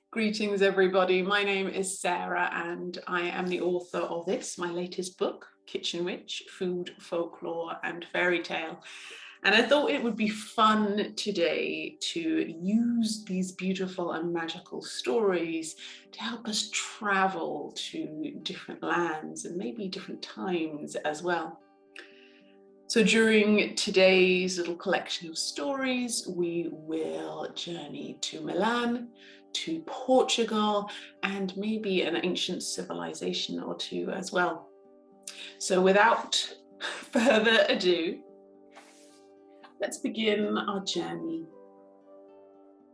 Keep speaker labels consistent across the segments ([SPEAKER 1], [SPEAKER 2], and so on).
[SPEAKER 1] Greetings, everybody. My name is Sarah, and I am the author of this, my latest book, Kitchen Witch, Food, Folklore and Fairy Tale. And I thought it would be fun today to use these beautiful and magical stories to help us travel to different lands and maybe different times as well. So during today's little collection of stories, we will journey to Milan, to Portugal, and maybe an ancient civilization or two as well. So without further ado, let's begin our journey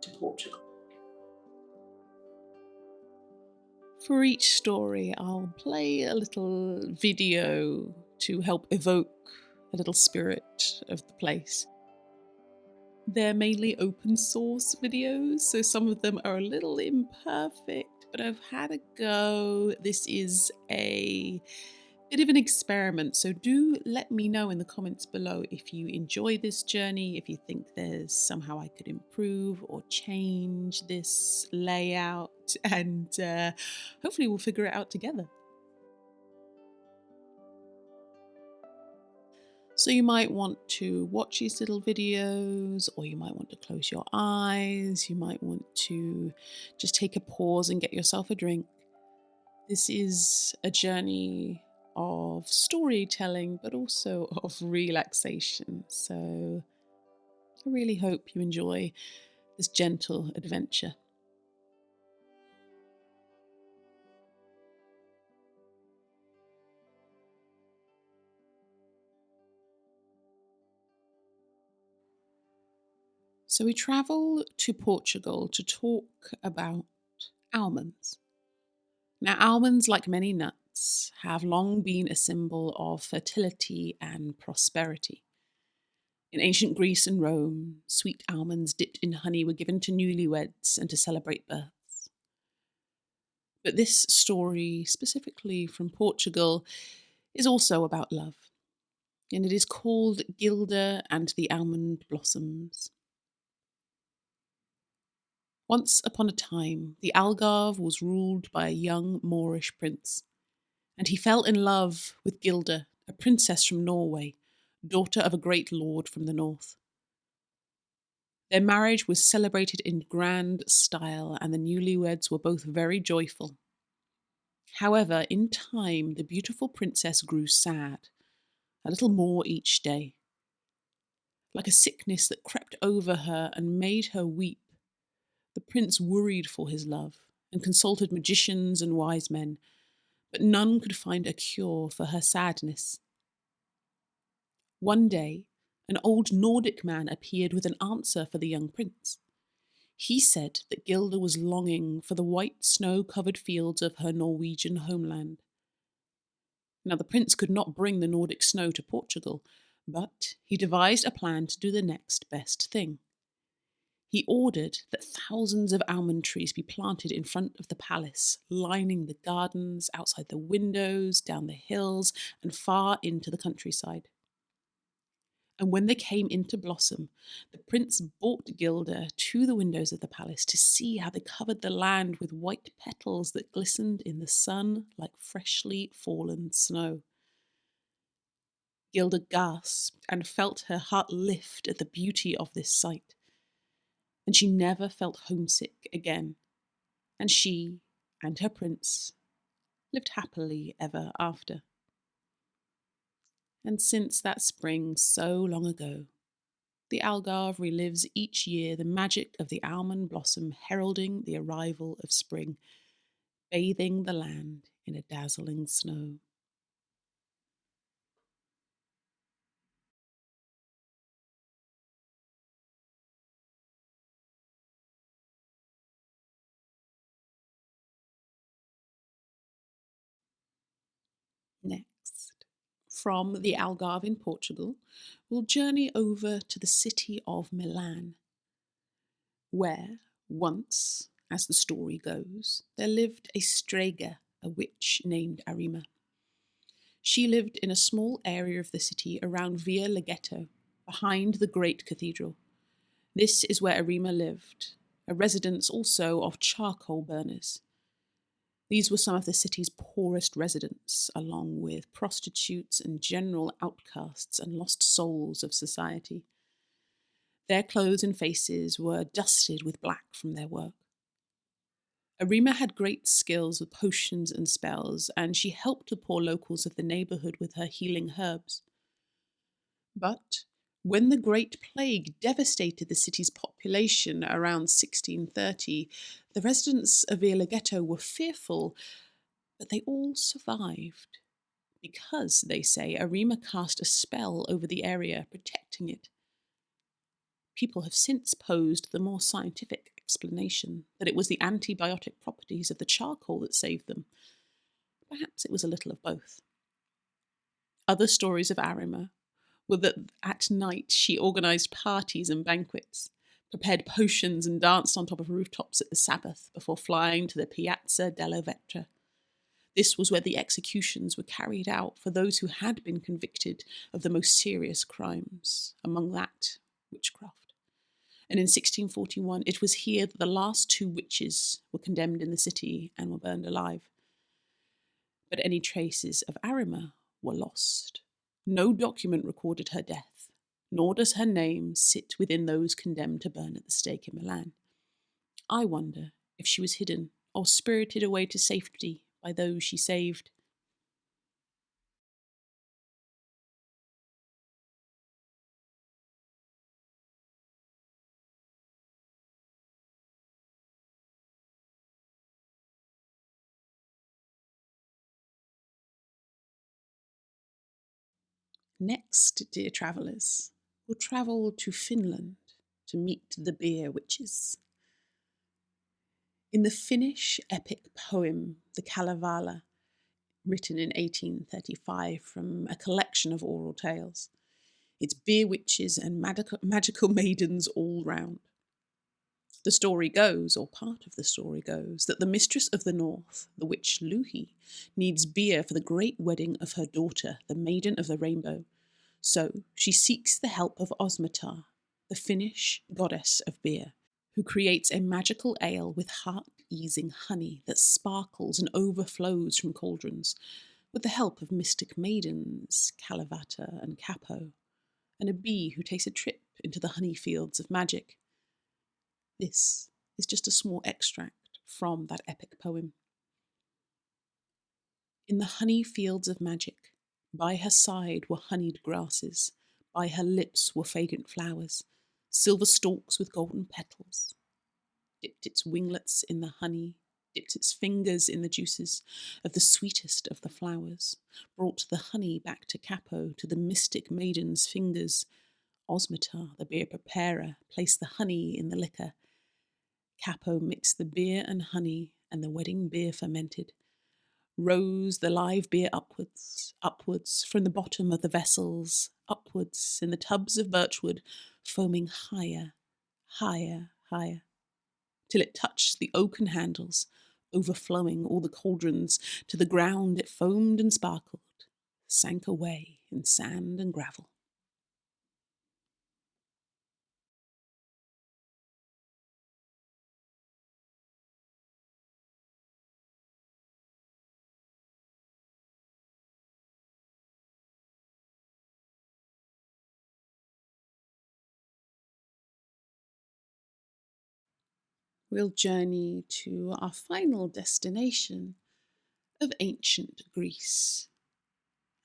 [SPEAKER 1] to Portugal.
[SPEAKER 2] For each story, I'll play a little video to help evoke a little spirit of the place. They're mainly open source videos, so some of them are a little imperfect, but I've had a go. This is a bit of an experiment, so do let me know in the comments below if you enjoy this journey, if you think there's somehow I could improve or change this layout, and hopefully we'll figure it out together. So you might want to watch these little videos, or you might want to close your eyes, you might want to just take a pause and get yourself a drink. This is a journey of storytelling, but also of relaxation. So I really hope you enjoy this gentle adventure. So we travel to Portugal to talk about almonds. Now, almonds, like many nuts, have long been a symbol of fertility and prosperity. In ancient Greece and Rome, sweet almonds dipped in honey were given to newlyweds and to celebrate births. But this story, specifically from Portugal, is also about love, and it is called Gilda and the Almond Blossoms. Once upon a time, the Algarve was ruled by a young Moorish prince, and he fell in love with Gilda, a princess from Norway, daughter of a great lord from the north. Their marriage was celebrated in grand style, and the newlyweds were both very joyful. However, in time, the beautiful princess grew sad, a little more each day. Like a sickness that crept over her and made her weep, the prince worried for his love and consulted magicians and wise men, but none could find a cure for her sadness. One day, an old Nordic man appeared with an answer for the young prince. He said that Gilda was longing for the white snow-covered fields of her Norwegian homeland. Now, the prince could not bring the Nordic snow to Portugal, but he devised a plan to do the next best thing. He ordered that thousands of almond trees be planted in front of the palace, lining the gardens, outside the windows, down the hills, and far into the countryside. And when they came into blossom, the prince brought Gilda to the windows of the palace to see how they covered the land with white petals that glistened in the sun like freshly fallen snow. Gilda gasped and felt her heart lift at the beauty of this sight. And she never felt homesick again, and she and her prince lived happily ever after. And since that spring so long ago, the Algarve relives each year the magic of the almond blossom heralding the arrival of spring, bathing the land in a dazzling snow. Next, from the Algarve in Portugal, we'll journey over to the city of Milan, where once, as the story goes, there lived a strega, a witch named Arima. She lived in a small area of the city around Via Laghetto, behind the great cathedral. This is where Arima lived, a residence also of charcoal burners. These were some of the city's poorest residents, along with prostitutes and general outcasts and lost souls of society. Their clothes and faces were dusted with black from their work. Arima had great skills with potions and spells, and she helped the poor locals of the neighborhood with her healing herbs. But when the Great Plague devastated the city's population around 1630, the residents of Villa Ghetto were fearful, but they all survived because, they say, Arima cast a spell over the area, protecting it. People have since posed the more scientific explanation that it was the antibiotic properties of the charcoal that saved them. Perhaps it was a little of both. Other stories of Arima were that at night she organised parties and banquets, prepared potions and danced on top of rooftops at the Sabbath before flying to the Piazza della Vetra. This was where the executions were carried out for those who had been convicted of the most serious crimes, among that, witchcraft. And in 1641, it was here that the last 2 witches were condemned in the city and were burned alive. But any traces of Arima were lost. No document recorded her death, nor does her name sit within those condemned to burn at the stake in Milan. I wonder if she was hidden or spirited away to safety by those she saved. Next, dear travellers, we'll travel to Finland to meet the beer witches. In the Finnish epic poem, the Kalevala, written in 1835 from a collection of oral tales, it's beer witches and magical maidens all round. The story goes, or part of the story goes, that the mistress of the north, the witch Louhi, needs beer for the great wedding of her daughter, the Maiden of the Rainbow. So she seeks the help of Osmotar, the Finnish goddess of beer, who creates a magical ale with heart-easing honey that sparkles and overflows from cauldrons, with the help of mystic maidens, Kalavata and Capo, and a bee who takes a trip into the honey fields of magic. This is just a small extract from that epic poem. In the honey fields of magic, by her side were honeyed grasses, by her lips were fragrant flowers, silver stalks with golden petals. Dipped its winglets in the honey, dipped its fingers in the juices of the sweetest of the flowers, brought the honey back to Capo, to the mystic maiden's fingers. Osmotar, the beer preparer, placed the honey in the liquor. Capo mixed the beer and honey, and the wedding beer fermented. Rose the live beer upwards, upwards, from the bottom of the vessels, upwards, in the tubs of birchwood, foaming higher, higher, higher, till it touched the oaken handles, overflowing all the cauldrons. To the ground it foamed and sparkled, sank away in sand and gravel. We'll journey to our final destination of ancient Greece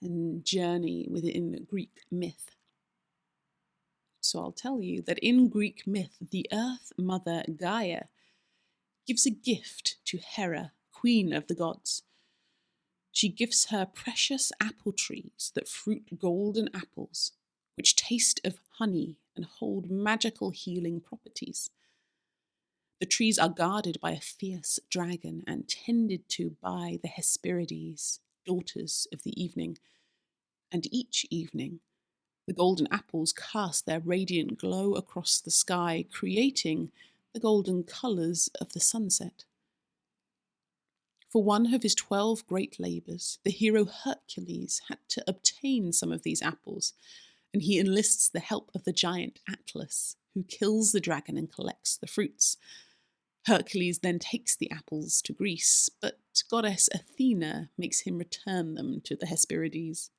[SPEAKER 2] and journey within Greek myth. So I'll tell you that in Greek myth, the Earth Mother Gaia gives a gift to Hera, queen of the gods. She gives her precious apple trees that fruit golden apples, which taste of honey and hold magical healing properties. The trees are guarded by a fierce dragon and tended to by the Hesperides, daughters of the evening. And each evening, the golden apples cast their radiant glow across the sky, creating the golden colours of the sunset. For one of his 12 great labours, the hero Hercules had to obtain some of these apples, and he enlists the help of the giant Atlas, who kills the dragon and collects the fruits. Hercules then takes the apples to Greece, but goddess Athena makes him return them to the Hesperides.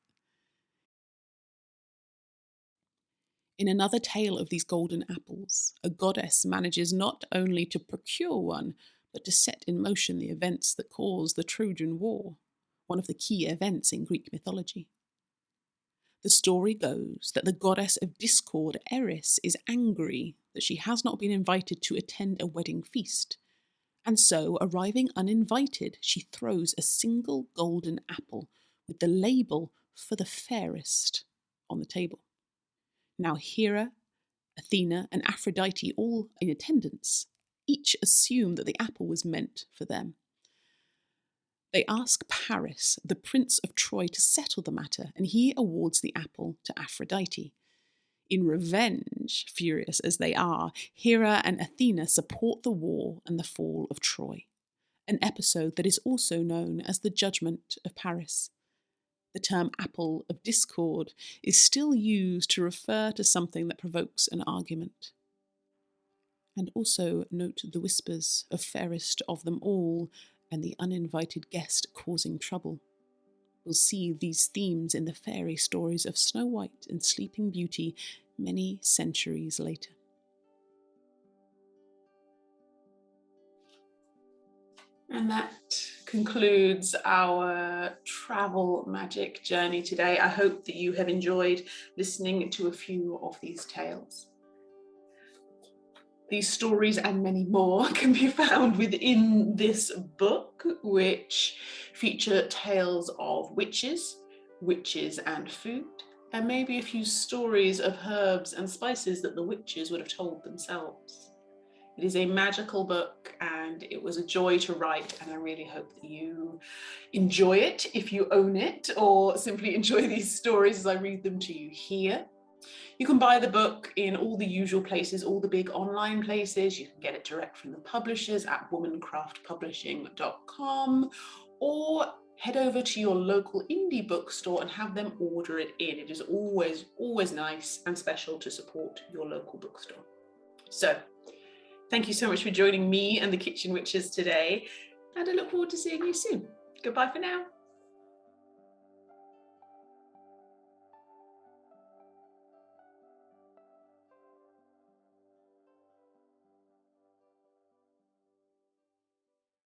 [SPEAKER 2] In another tale of these golden apples, a goddess manages not only to procure one, but to set in motion the events that cause the Trojan War, one of the key events in Greek mythology. The story goes that the goddess of discord, Eris, is angry that she has not been invited to attend a wedding feast, and so, arriving uninvited, she throws a single golden apple with the label "for the fairest" on the table. Now Hera, Athena, and Aphrodite, all in attendance, each assume that the apple was meant for them. They ask Paris, the Prince of Troy, to settle the matter, and he awards the apple to Aphrodite. In revenge, furious as they are, Hera and Athena support the war and the fall of Troy, an episode that is also known as the Judgment of Paris. The term apple of discord is still used to refer to something that provokes an argument. And also note the whispers of fairest of them all and the uninvited guest causing trouble. We'll see these themes in the fairy stories of Snow White and Sleeping Beauty many centuries later.
[SPEAKER 1] And that concludes our travel magic journey today. I hope that you have enjoyed listening to a few of these tales. These stories and many more can be found within this book, which feature tales of witches and food, and maybe a few stories of herbs and spices that the witches would have told themselves. It is a magical book and it was a joy to write, and I really hope that you enjoy it if you own it, or simply enjoy these stories as I read them to you here. You can buy the book in all the usual places, all the big online places. You can get it direct from the publishers at womancraftpublishing.com, or head over to your local indie bookstore and have them order it in. It is always nice and special to support your local bookstore. So, thank you so much for joining me and the Kitchen Witches today, and I look forward to seeing you soon. Goodbye for now.